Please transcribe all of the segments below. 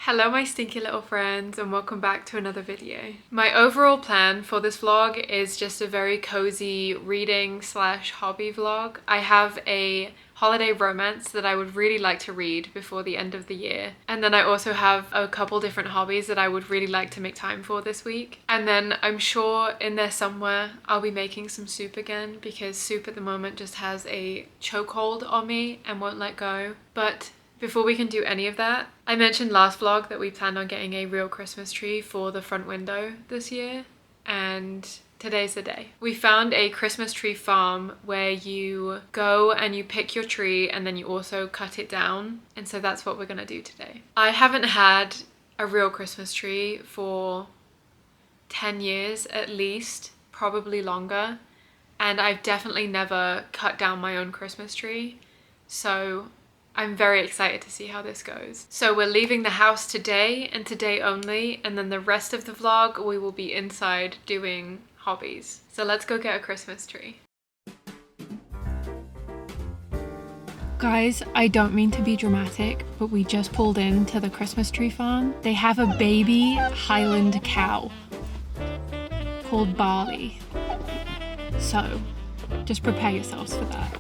Hello my stinky little friends and welcome back to another video. My overall plan for this vlog is just a very cozy reading slash hobby vlog. I have a holiday romance that I would really like to read before the end of the year. And then I also have a couple different hobbies that I would really like to make time for this week. And then I'm sure in there somewhere I'll be making some soup again because soup at the moment just has a chokehold on me and won't let go. But before we can do any of that, I mentioned last vlog that we planned on getting a real Christmas tree for the front window this year, and today's the day. We found a Christmas tree farm where you go and you pick your tree and then you also cut it down, and so that's what we're gonna do today. I haven't had a real Christmas tree for 10 years at least, probably longer, and I've definitely never cut down my own Christmas tree, so I'm very excited to see how this goes. So we're leaving the house today and today only, and then the rest of the vlog we will be inside doing hobbies. So let's go get a Christmas tree. Guys, I don't mean to be dramatic, but we just pulled into the Christmas tree farm. They have a baby Highland cow called Barley. So just prepare yourselves for that.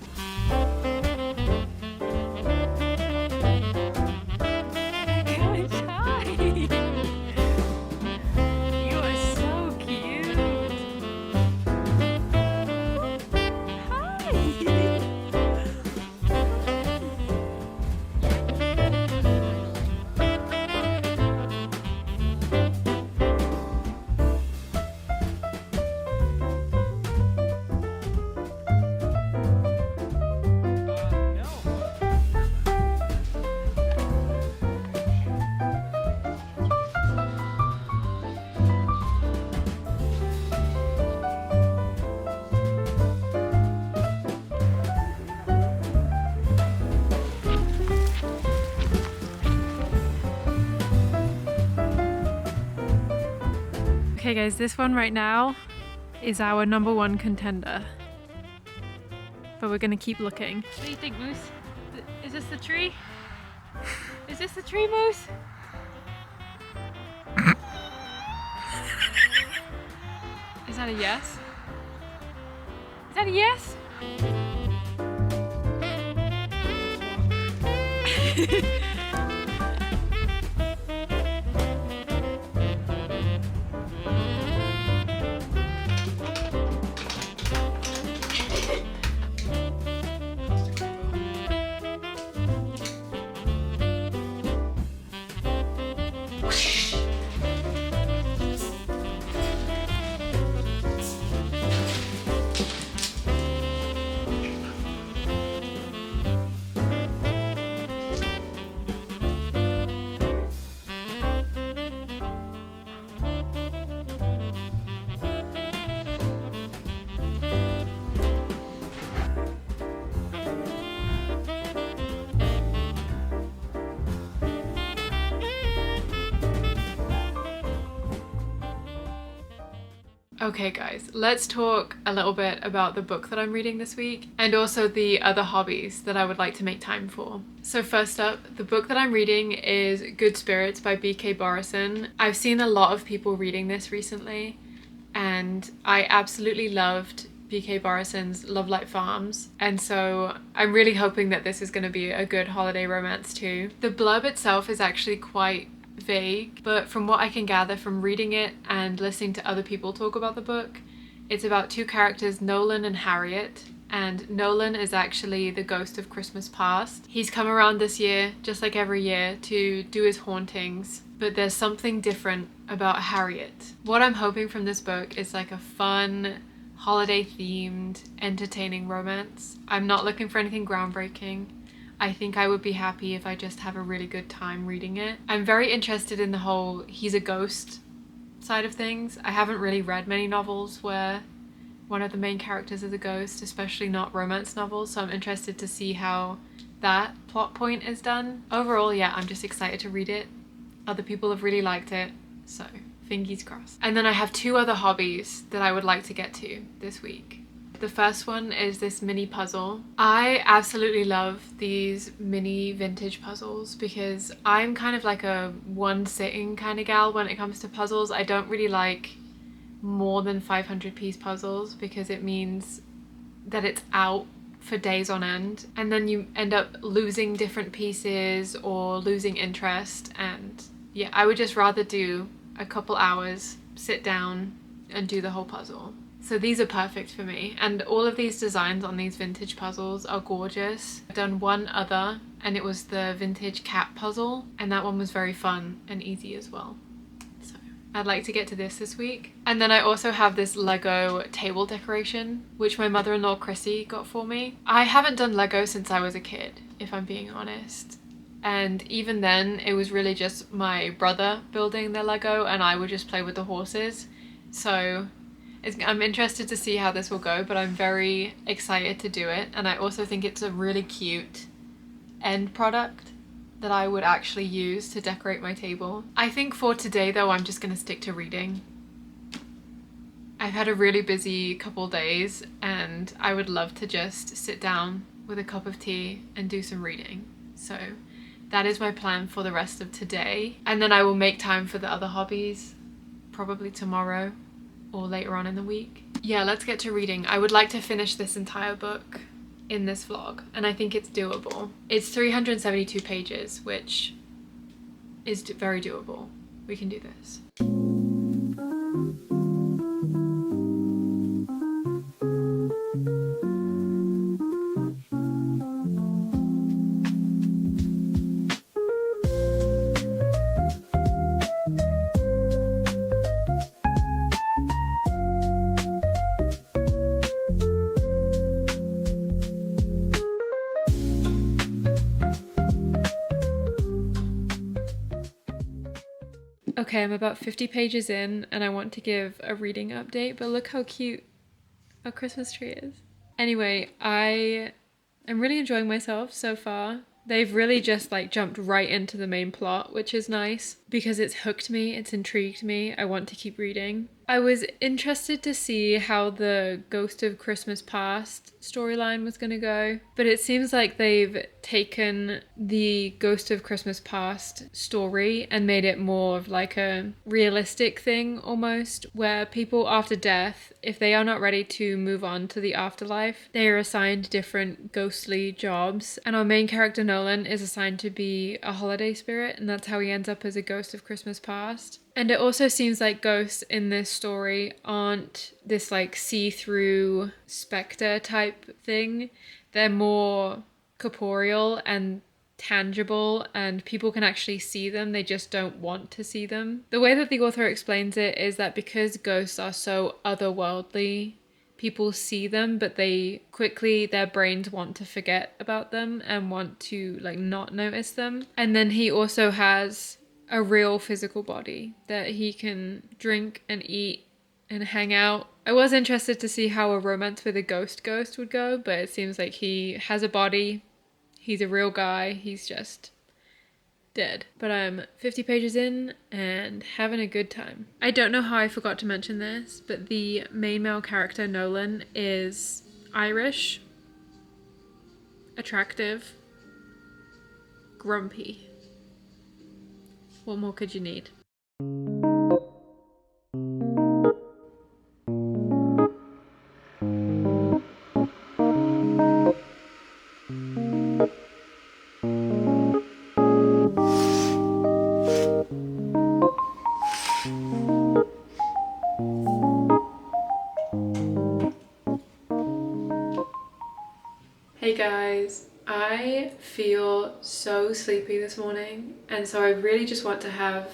Okay guys, this one right now is our #1 contender, but we're gonna keep looking. What do you think, Moose? Is this the tree? Is this the tree, Moose? Is that a yes? Is that a yes? Okay guys, let's talk a little bit about the book that I'm reading this week and also the other hobbies that I would like to make time for. So first up, the book that I'm reading is Good Spirits by B.K. Borison. I've seen a lot of people reading this recently and I absolutely loved B.K. Borison's Love Light Farms, and so I'm really hoping that this is going to be a good holiday romance too. The blurb itself is actually quite vague, but from what I can gather from reading it and listening to other people talk about the book, it's about two characters, Nolan and Harriet, and Nolan is actually the ghost of Christmas past. He's come around this year, just like every year, to do his hauntings, but there's something different about Harriet. What I'm hoping from this book is like a fun, holiday themed, entertaining romance. I'm not looking for anything groundbreaking. I think I would be happy if I just have a really good time reading it. I'm very interested in the whole he's a ghost side of things. I haven't really read many novels where one of the main characters is a ghost, especially not romance novels, so I'm interested to see how that plot point is done. Overall, yeah, I'm just excited to read it. Other people have really liked it, so fingers crossed. And then I have two other hobbies that I would like to get to this week. The first one is this mini puzzle. I absolutely love these mini vintage puzzles because I'm kind of like a one sitting kind of gal when it comes to puzzles. I don't really like more than 500 piece puzzles because it means that it's out for days on end, and then you end up losing different pieces or losing interest. And yeah, I would just rather do a couple hours, sit down and do the whole puzzle. So these are perfect for me, and all of these designs on these vintage puzzles are gorgeous. I've done one other and it was the vintage cat puzzle, and that one was very fun and easy as well. So I'd like to get to this week. And then I also have this Lego table decoration, which my mother-in-law Chrissy got for me. I haven't done Lego since I was a kid, if I'm being honest. And even then, it was really just my brother building the Lego and I would just play with the horses. So I'm interested to see how this will go, but I'm very excited to do it. And I also think it's a really cute end product that I would actually use to decorate my table. I think for today though, I'm just gonna stick to reading. I've had a really busy couple days and I would love to just sit down with a cup of tea and do some reading. So that is my plan for the rest of today. And then I will make time for the other hobbies, probably tomorrow or later on in the week. Yeah, let's get to reading. I would like to finish this entire book in this vlog, and I think it's doable. It's 372 pages, which is very doable. We can do this. Okay, I'm about 50 pages in and I want to give a reading update, but look how cute our Christmas tree is. Anyway, I am really enjoying myself so far. They've really just like jumped right into the main plot, which is nice because it's hooked me, it's intrigued me. I want to keep reading. I was interested to see how the Ghost of Christmas Past storyline was going to go, but it seems like they've taken the Ghost of Christmas Past story and made it more of like a realistic thing almost, where people after death, if they are not ready to move on to the afterlife, they are assigned different ghostly jobs. And our main character Nolan is assigned to be a holiday spirit, and that's how he ends up as a Ghost of Christmas Past. And it also seems like ghosts in this story aren't this like see-through spectre type thing. They're more corporeal and tangible, and people can actually see them. They just don't want to see them. The way that the author explains it is that because ghosts are so otherworldly, people see them, but their brains want to forget about them and want to like not notice them. And then he also has a real physical body that he can drink and eat and hang out. I was interested to see how a romance with a ghost would go, but it seems like he has a body, he's a real guy, he's just dead. But I'm 50 pages in and having a good time. I don't know how I forgot to mention this, but the main male character Nolan is Irish, attractive, grumpy. What more could you need? Hey guys, I feel so sleepy this morning, and so I really just want to have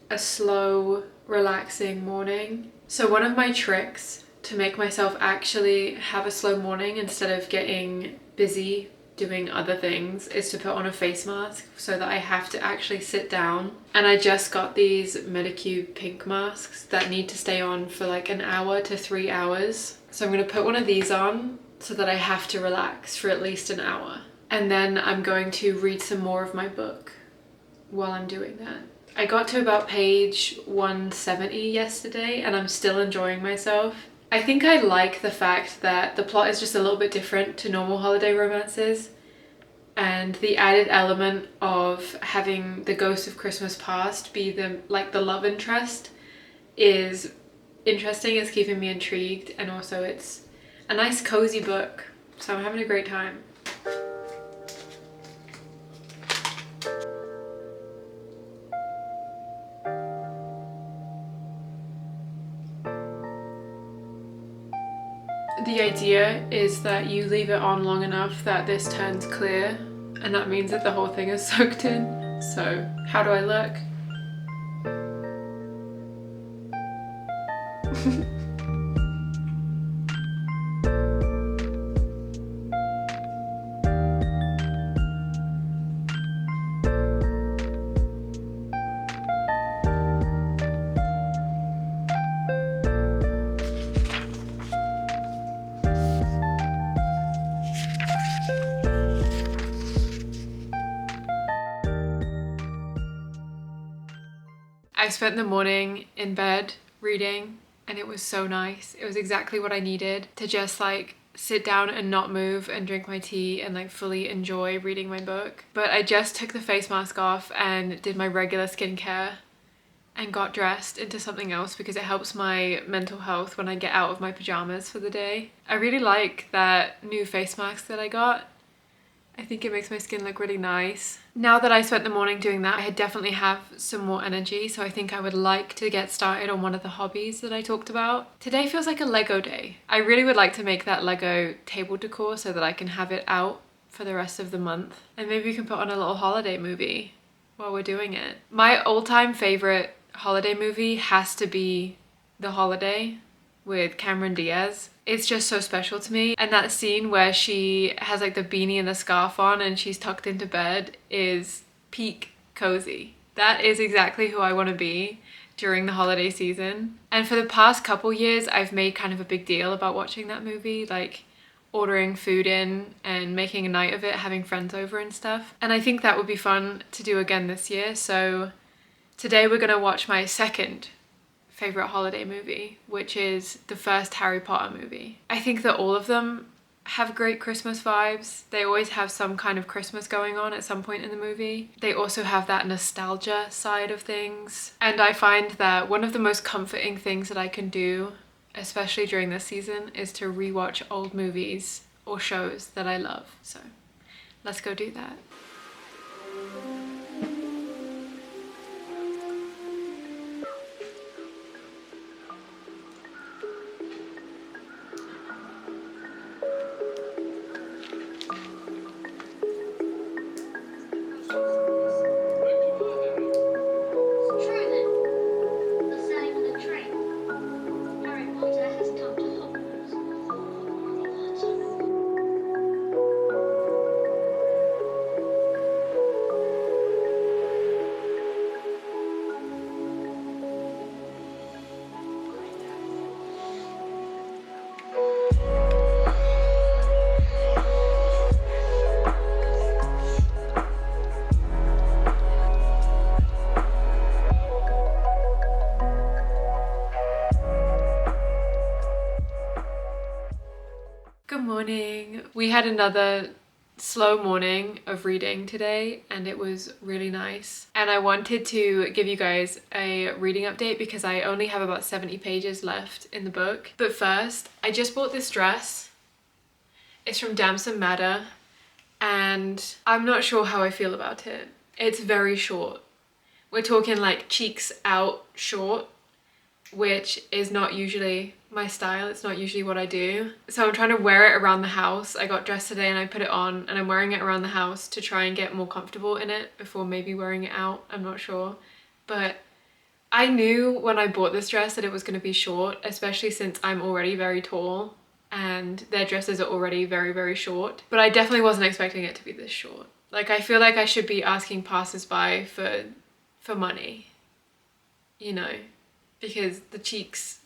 a slow, relaxing morning. So one of my tricks to make myself actually have a slow morning instead of getting busy doing other things is to put on a face mask so that I have to actually sit down. And I just got these Medicube pink masks that need to stay on for like an hour to 3 hours. So I'm gonna put one of these on so that I have to relax for at least an hour. And then I'm going to read some more of my book while I'm doing that. I got to about page 170 yesterday and I'm still enjoying myself. I think I like the fact that the plot is just a little bit different to normal holiday romances, and the added element of having the ghost of Christmas past be the love interest is interesting. It's keeping me intrigued, and also it's a nice cozy book, so I'm having a great time. The idea is that you leave it on long enough that this turns clear, and that means that the whole thing is soaked in. So how do I look? I spent the morning in bed reading, and it was so nice. It was exactly what I needed to just like sit down and not move and drink my tea and like fully enjoy reading my book. But I just took the face mask off and did my regular skincare and got dressed into something else because it helps my mental health when I get out of my pajamas for the day. I really like that new face mask that I got. I think it makes my skin look really nice. Now that I spent the morning doing that, I definitely have some more energy, so I think I would like to get started on one of the hobbies that I talked about. Today feels like a Lego day. I really would like to make that Lego table decor so that I can have it out for the rest of the month. And maybe we can put on a little holiday movie while we're doing it. My all-time favorite holiday movie has to be The Holiday with Cameron Diaz. It's just so special to me, and that scene where she has like the beanie and the scarf on and she's tucked into bed is peak cozy. That is exactly who I want to be during the holiday season. And for the past couple years I've made kind of a big deal about watching that movie, like ordering food in and making a night of it, having friends over and stuff. And I think that would be fun to do again this year. So today we're gonna watch my second favorite holiday movie, which is the first Harry Potter movie. I think that all of them have great Christmas vibes. They always have some kind of Christmas going on at some point in the movie. They also have that nostalgia side of things. And I find that one of the most comforting things that I can do, especially during this season, is to rewatch old movies or shows that I love. So let's go do that. Good morning. We had another slow morning of reading today and it was really nice. And I wanted to give you guys a reading update because I only have about 70 pages left in the book. But first, I just bought this dress. It's from Damson Matter and I'm not sure how I feel about it. It's very short. We're talking like cheeks out short, which is not usually my style. It's not usually what I do. So I'm trying to wear it around the house. I got dressed today and I put it on and I'm wearing it around the house to try and get more comfortable in it before maybe wearing it out. I'm not sure. But I knew when I bought this dress that it was going to be short, especially since I'm already very tall and their dresses are already very, very short. But I definitely wasn't expecting it to be this short. Like, I feel like I should be asking passers-by for money, you know, because the cheeks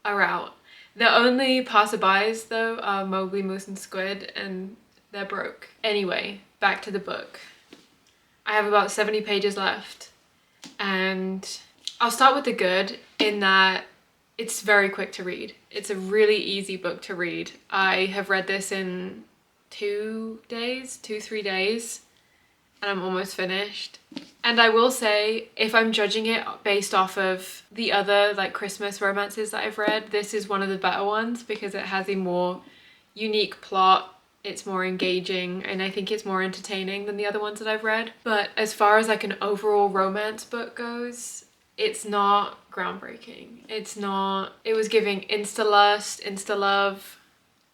are out. The only passerbys though are Mowgli, Moose and Squid, and they're broke. Anyway, back to the book. I have about 70 pages left and I'll start with the good in that It's very quick to read. It's a really easy book to read. I have read this in 3 days, and I'm almost finished. And I will say, if I'm judging it based off of the other like Christmas romances that I've read, this is one of the better ones because it has a more unique plot. It's more engaging, and I think it's more entertaining than the other ones that I've read. But as far as like an overall romance book goes, it's not groundbreaking. It's not, it was giving insta-lust, insta-love,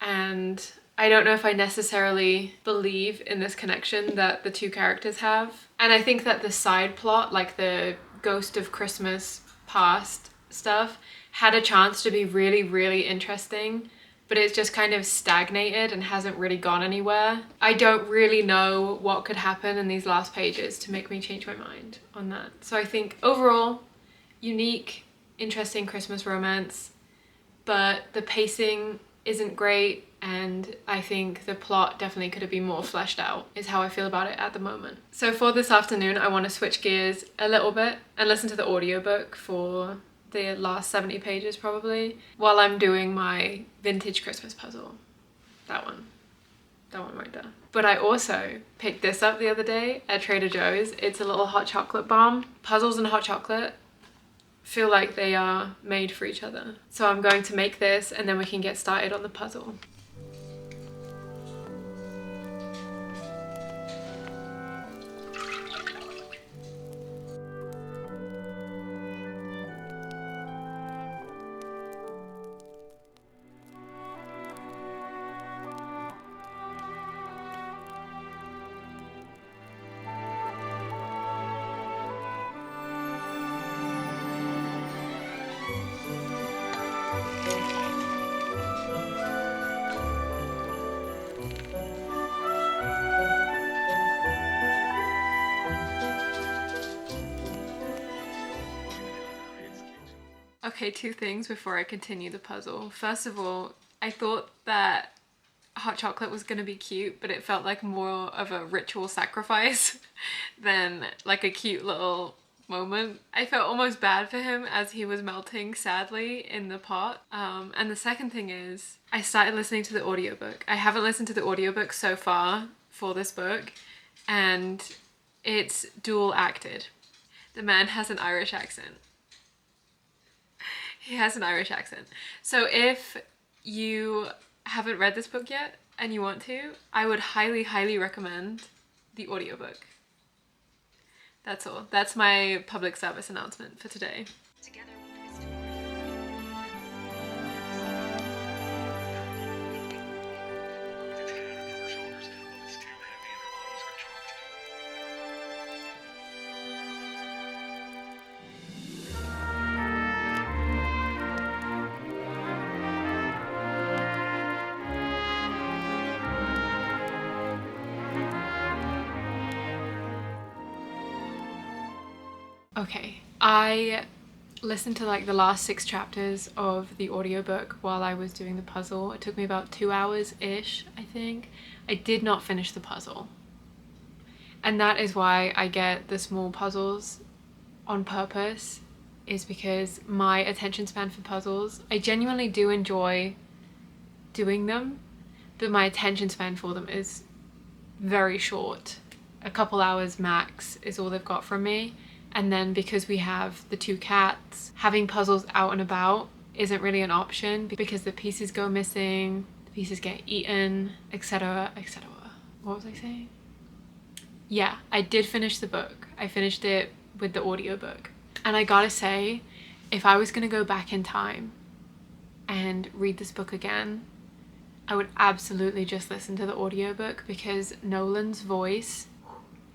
and I don't know if I necessarily believe in this connection that the two characters have. And I think that the side plot, like the Ghost of Christmas Past stuff, had a chance to be really, really interesting, but it's just kind of stagnated and hasn't really gone anywhere. I don't really know what could happen in these last pages to make me change my mind on that. So I think overall, unique, interesting Christmas romance, but the pacing isn't great, and I think the plot definitely could have been more fleshed out, is how I feel about it at the moment. So for this afternoon, I want to switch gears a little bit and listen to the audiobook for the last 70 pages probably, while I'm doing my vintage Christmas puzzle. That one right there. But I also picked this up the other day at Trader Joe's. It's a little hot chocolate bomb. Puzzles and hot chocolate feel like they are made for each other. So I'm going to make this and then we can get started on the puzzle. Okay, two things before I continue the puzzle. First of all, I thought that hot chocolate was gonna be cute, but it felt like more of a ritual sacrifice than like a cute little moment. I felt almost bad for him as he was melting sadly in the pot. And the second thing is, I started listening to the audiobook. I haven't listened to the audiobook so far for this book, and it's dual acted. The man has an Irish accent. He has an Irish accent. So if you haven't read this book yet and you want to, I would highly, highly recommend the audiobook. That's all. That's my public service announcement for today. Together we twist Okay, I listened to like the last 6 chapters of the audiobook while I was doing the puzzle. It took me about 2 hours-ish, I think. I did not finish the puzzle. And that is why I get the small puzzles on purpose, is because my attention span for puzzles, I genuinely do enjoy doing them, but my attention span for them is very short. A couple hours max is all they've got from me. And then because we have the 2 cats, having puzzles out and about isn't really an option because the pieces go missing, the pieces get eaten, etc, etc. What was I saying? Yeah, I did finish the book. I finished it with the audiobook. And I gotta say, if I was gonna go back in time and read this book again, I would absolutely just listen to the audiobook because Nolan's voice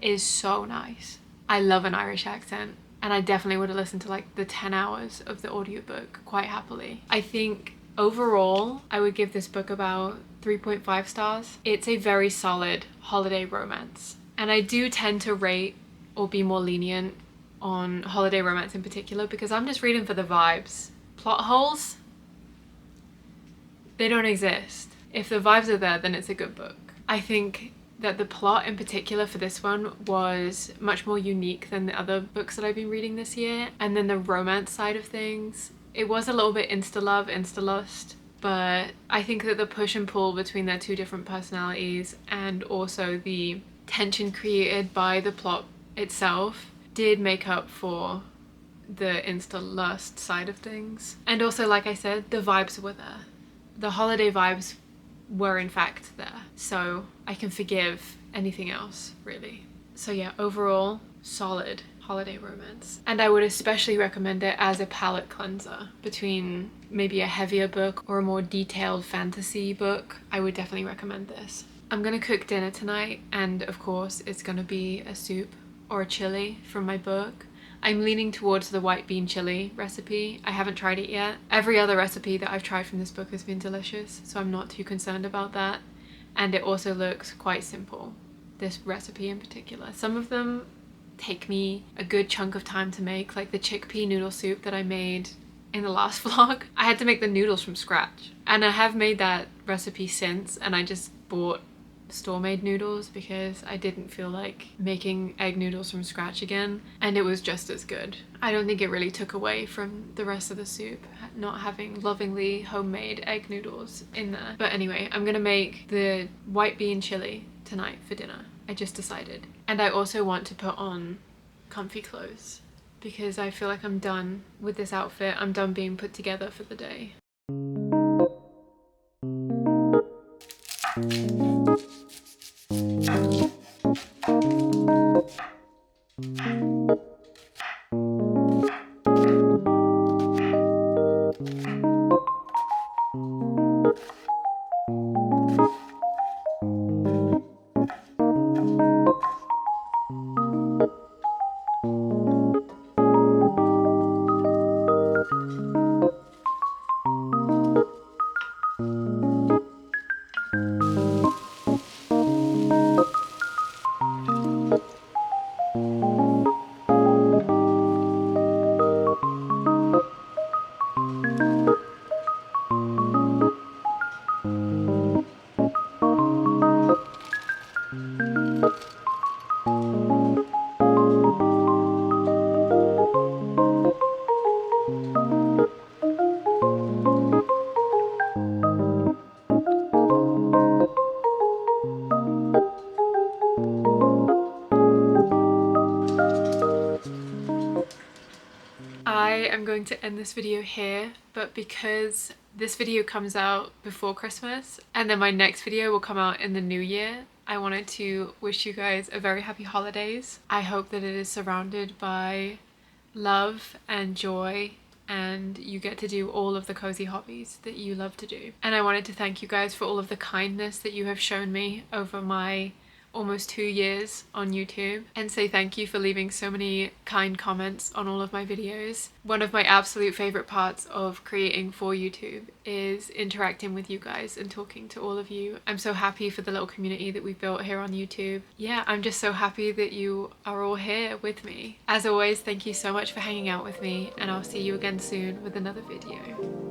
is so nice. I love an Irish accent, and I definitely would have listened to like the 10 hours of the audiobook quite happily. I think overall, I would give this book about 3.5 stars. It's a very solid holiday romance. And I do tend to rate or be more lenient on holiday romance in particular because I'm just reading for the vibes. Plot holes? They don't exist. If the vibes are there, then it's a good book. I think that the plot in particular for this one was much more unique than the other books that I've been reading this year. And then the romance side of things It was a little bit insta-love, insta-lust, but I think that the push and pull between their two different personalities and also the tension created by the plot itself did make up for the insta-lust side of things. And also, like I said, the vibes were there. The holiday vibes were in fact there. So I can forgive anything else, really. So yeah, overall, solid holiday romance. And I would especially recommend it as a palate cleanser between maybe a heavier book or a more detailed fantasy book. I would definitely recommend this. I'm gonna cook dinner tonight, and of course it's gonna be a soup or a chili from my book. I'm leaning towards the white bean chili recipe. I haven't tried it yet. Every other recipe that I've tried from this book has been delicious, so I'm not too concerned about that. And it also looks quite simple, this recipe in particular. Some of them take me a good chunk of time to make, like the chickpea noodle soup that I made in the last vlog. I had to make the noodles from scratch, and I have made that recipe since, and I just bought store-made noodles because I didn't feel like making egg noodles from scratch again, and it was just as good. I don't think it really took away from the rest of the soup not having lovingly homemade egg noodles in there. But anyway, I'm gonna make the white bean chili tonight for dinner. I just decided. And I also want to put on comfy clothes because I feel like I'm done with this outfit. I'm done being put together for the day. I'm going to end this video here, but because this video comes out before Christmas and then my next video will come out in the new year, I wanted to wish you guys a very happy holidays. I hope that it is surrounded by love and joy and you get to do all of the cozy hobbies that you love to do. And I wanted to thank you guys for all of the kindness that you have shown me over my almost 2 years on YouTube, and say thank you for leaving so many kind comments on all of my videos. One of my absolute favorite parts of creating for YouTube is interacting with you guys and talking to all of you. I'm so happy for the little community that we've built here on YouTube. Yeah, I'm just so happy that you are all here with me. As always, thank you so much for hanging out with me, and I'll see you again soon with another video.